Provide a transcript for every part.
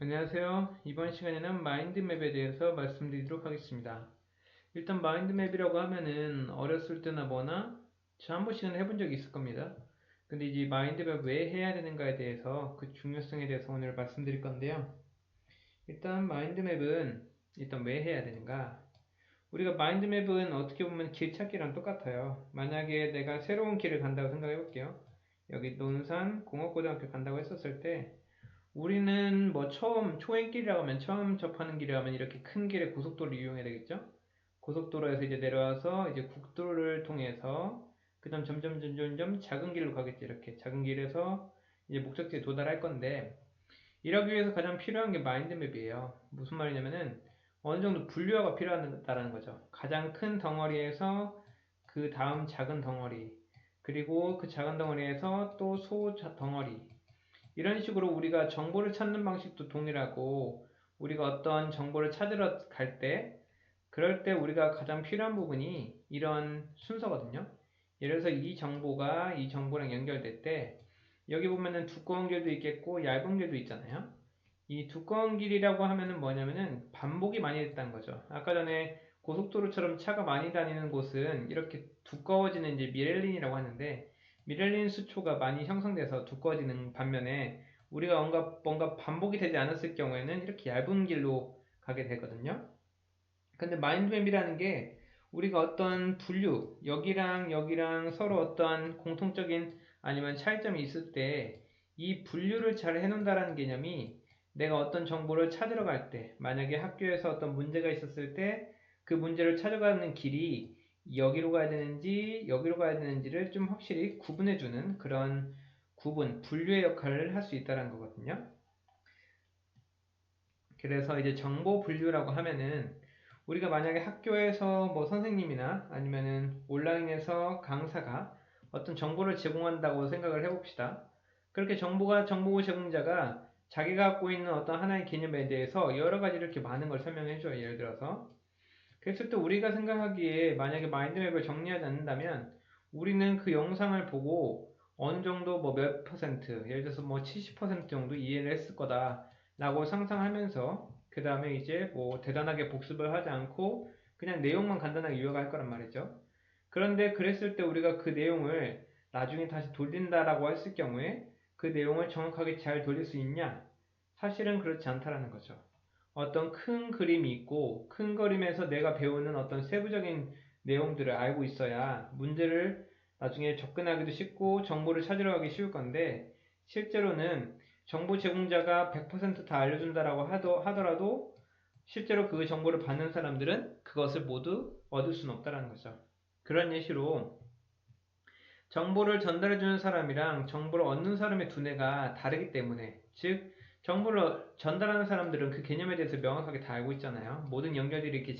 안녕하세요. 이번 시간에는 마인드맵에 대해서 말씀드리도록 하겠습니다. 일단 마인드맵이라고 하면은 어렸을 때나 뭐나 저 한 번씩은 해본 적이 있을 겁니다. 근데 이제 마인드맵 왜 해야 되는가에 대해서 그 중요성에 대해서 오늘 말씀드릴 건데요. 일단 마인드맵은 일단 왜 해야 되는가? 우리가 마인드맵은 어떻게 보면 길 찾기랑 똑같아요. 만약에 내가 새로운 길을 간다고 생각해 볼게요. 여기 논산 공업고등학교 간다고 했었을 때 우리는 뭐 처음 초행길이라고 하면 처음 접하는 길이라면 이렇게 큰 길의 고속도로를 이용해야 되겠죠? 고속도로에서 이제 내려와서 이제 국도를 통해서 그다음 점점 작은 길로 가겠지. 이렇게 작은 길에서 이제 목적지에 도달할 건데 이러기 위해서 가장 필요한 게 마인드맵이에요. 무슨 말이냐면은 어느 정도 분류화가 필요하다는 거죠. 가장 큰 덩어리에서 그 다음 작은 덩어리, 그리고 그 작은 덩어리에서 또 소 덩어리, 이런 식으로 우리가 정보를 찾는 방식도 동일하고 우리가 어떤 정보를 찾으러 갈 때 그럴 때 우리가 가장 필요한 부분이 이런 순서거든요. 예를 들어서 이 정보가 이 정보랑 연결될 때 여기 보면은 두꺼운 길도 있겠고 얇은 길도 있잖아요. 이 두꺼운 길이라고 하면은 뭐냐면은 반복이 많이 됐다는 거죠. 아까 전에 고속도로처럼 차가 많이 다니는 곳은 이렇게 두꺼워지는 이제 미렐린이라고 하는데 미렐린 수초가 많이 형성돼서 두꺼워지는 반면에 우리가 뭔가 반복이 되지 않았을 경우에는 이렇게 얇은 길로 가게 되거든요. 근데 마인드맵이라는 게 우리가 어떤 분류, 여기랑 여기랑 서로 어떠한 공통적인 아니면 차이점이 있을 때 이 분류를 잘 해놓는다라는 개념이 내가 어떤 정보를 찾으러 갈 때, 만약에 학교에서 어떤 문제가 있었을 때 그 문제를 찾아가는 길이 여기로 가야 되는지 여기로 가야 되는지를 좀 확실히 구분해주는 그런 분류의 역할을 할 수 있다는 거거든요. 그래서 이제 정보 분류라고 하면은 우리가 만약에 학교에서 뭐 선생님이나 아니면은 온라인에서 강사가 어떤 정보를 제공한다고 생각을 해봅시다. 그렇게 정보 제공자가 자기가 갖고 있는 어떤 하나의 개념에 대해서 여러 가지 이렇게 많은 걸 설명해줘요. 예를 들어서. 그랬을 때 우리가 생각하기에 만약에 마인드맵을 정리하지 않는다면 우리는 그 영상을 보고 어느 정도 뭐 몇 퍼센트, 예를 들어서 뭐 70% 정도 이해를 했을 거다 라고 상상하면서 그 다음에 이제 뭐 대단하게 복습을 하지 않고 그냥 내용만 간단하게 요약할 거란 말이죠. 그런데 그랬을 때 우리가 그 내용을 나중에 다시 돌린다라고 했을 경우에 그 내용을 정확하게 잘 돌릴 수 있냐? 사실은 그렇지 않다라는 거죠. 어떤 큰 그림이 있고 큰 그림에서 내가 배우는 어떤 세부적인 내용들을 알고 있어야 문제를 나중에 접근하기도 쉽고 정보를 찾으러 가기 쉬울 건데 실제로는 정보 제공자가 100%다 알려준다라고 하더라도 실제로 그 정보를 받는 사람들은 그것을 모두 얻을 수는 없다는 거죠. 그런 예시로 정보를 전달해주는 사람이랑 정보를 얻는 사람의 두뇌가 다르기 때문에 즉 정보를 전달하는 사람들은 그 개념에 대해서 명확하게 다 알고 있잖아요. 모든 연결들이 이렇게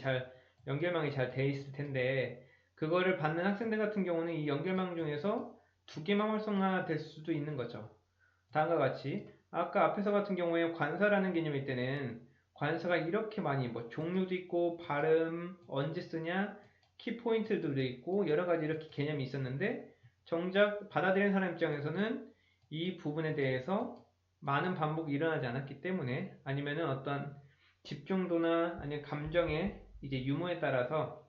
연결망이 잘 돼 있을 텐데 그거를 받는 학생들 같은 경우는 이 연결망 중에서 두 개만 활성화될 수도 있는 거죠. 다음과 같이 아까 앞에서 같은 경우에 관사라는 개념일 때는 관사가 이렇게 많이 뭐 종류도 있고 발음 언제 쓰냐 키포인트들도 있고 여러 가지 이렇게 개념이 있었는데 정작 받아들이는 사람 입장에서는 이 부분에 대해서 많은 반복이 일어나지 않았기 때문에 아니면은 어떤 집중도나 아니면 감정의 이제 유무에 따라서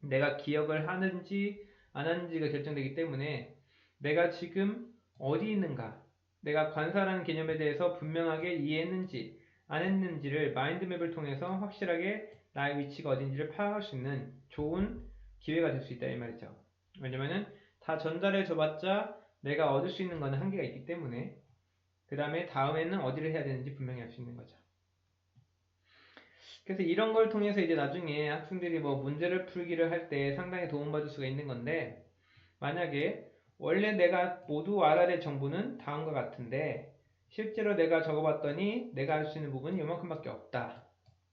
내가 기억을 하는지 안 하는지가 결정되기 때문에 내가 지금 어디 있는가, 내가 관사라는 개념에 대해서 분명하게 이해했는지 안 했는지를 마인드맵을 통해서 확실하게 나의 위치가 어딘지를 파악할 수 있는 좋은 기회가 될 수 있다 이 말이죠. 왜냐면은 다 전달해 줘봤자 내가 얻을 수 있는 거는 한계가 있기 때문에 그 다음에 다음에는 어디를 해야 되는지 분명히 알 수 있는 거죠. 그래서 이런 걸 통해서 이제 나중에 학생들이 뭐 문제를 풀기를 할 때 상당히 도움받을 수가 있는 건데 만약에 원래 내가 모두 알아야 될 정보는 다음과 같은데 실제로 내가 적어봤더니 내가 알 수 있는 부분이 이만큼밖에 없다.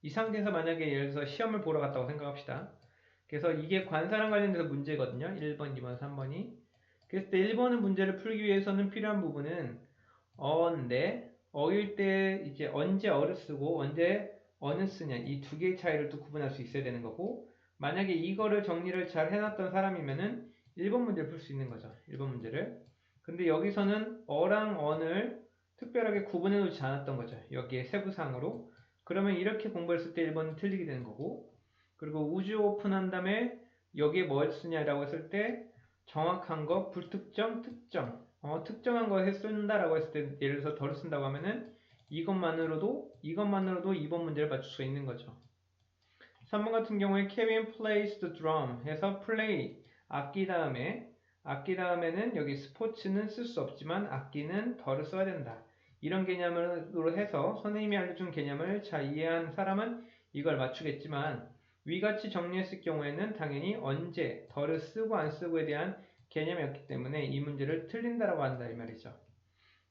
이 상태에서 만약에 예를 들어서 시험을 보러 갔다고 생각합시다. 그래서 이게 관사랑 관련돼서 문제거든요. 1번, 2번, 3번이. 그래서 1번은 문제를 풀기 위해서는 필요한 부분은 어인데 어일 때 이제 언제 어를 쓰고 언제 어는 쓰냐 이 두 개의 차이를 또 구분할 수 있어야 되는 거고 만약에 이거를 정리를 잘 해놨던 사람이면은 1번 문제를 풀 수 있는 거죠. 1번 문제를. 근데 여기서는 어랑 언을 특별하게 구분해 놓지 않았던 거죠. 여기에 세부사항으로. 그러면 이렇게 공부했을 때 1번은 틀리게 되는 거고, 그리고 우주 오픈한 다음에 여기에 뭘 쓰냐라고 했을 때 정확한 거, 불특정, 특정. 특정한 거에 쓴다라고 했을 때 예를 들어서 덜 쓴다고 하면은 이것만으로도 2번 문제를 맞출 수 있는 거죠. 3번 같은 경우에 Kevin plays the drum 해서 play 악기 다음에는 여기 스포츠는 쓸 수 없지만 악기는 덜을 써야 된다. 이런 개념으로 해서 선생님이 알려준 개념을 잘 이해한 사람은 이걸 맞추겠지만 위같이 정리했을 경우에는 당연히 언제 덜을 쓰고 안 쓰고에 대한 개념이었기 때문에 이 문제를 틀린다라고 한다 이 말이죠.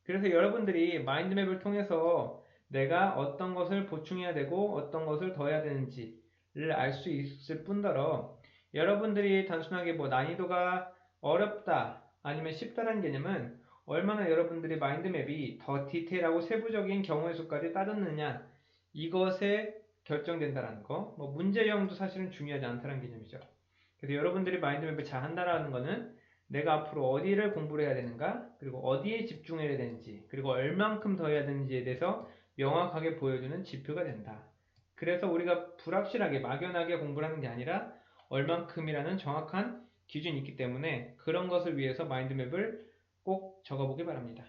그래서 여러분들이 마인드맵을 통해서 내가 어떤 것을 보충해야 되고 어떤 것을 더해야 되는지를 알 수 있을 뿐더러 여러분들이 단순하게 뭐 난이도가 어렵다 아니면 쉽다는 개념은 얼마나 여러분들이 마인드맵이 더 디테일하고 세부적인 경우의 수까지 따졌느냐 이것에 결정된다는 거. 뭐 문제형도 사실은 중요하지 않다는 개념이죠. 그래서 여러분들이 마인드맵을 잘 한다라는 거는 내가 앞으로 어디를 공부를 해야 되는가, 그리고 어디에 집중해야 되는지, 그리고 얼만큼 더 해야 되는지에 대해서 명확하게 보여주는 지표가 된다. 그래서 우리가 불확실하게 막연하게 공부를 하는 게 아니라 얼만큼이라는 정확한 기준이 있기 때문에 그런 것을 위해서 마인드맵을 꼭 적어보기 바랍니다.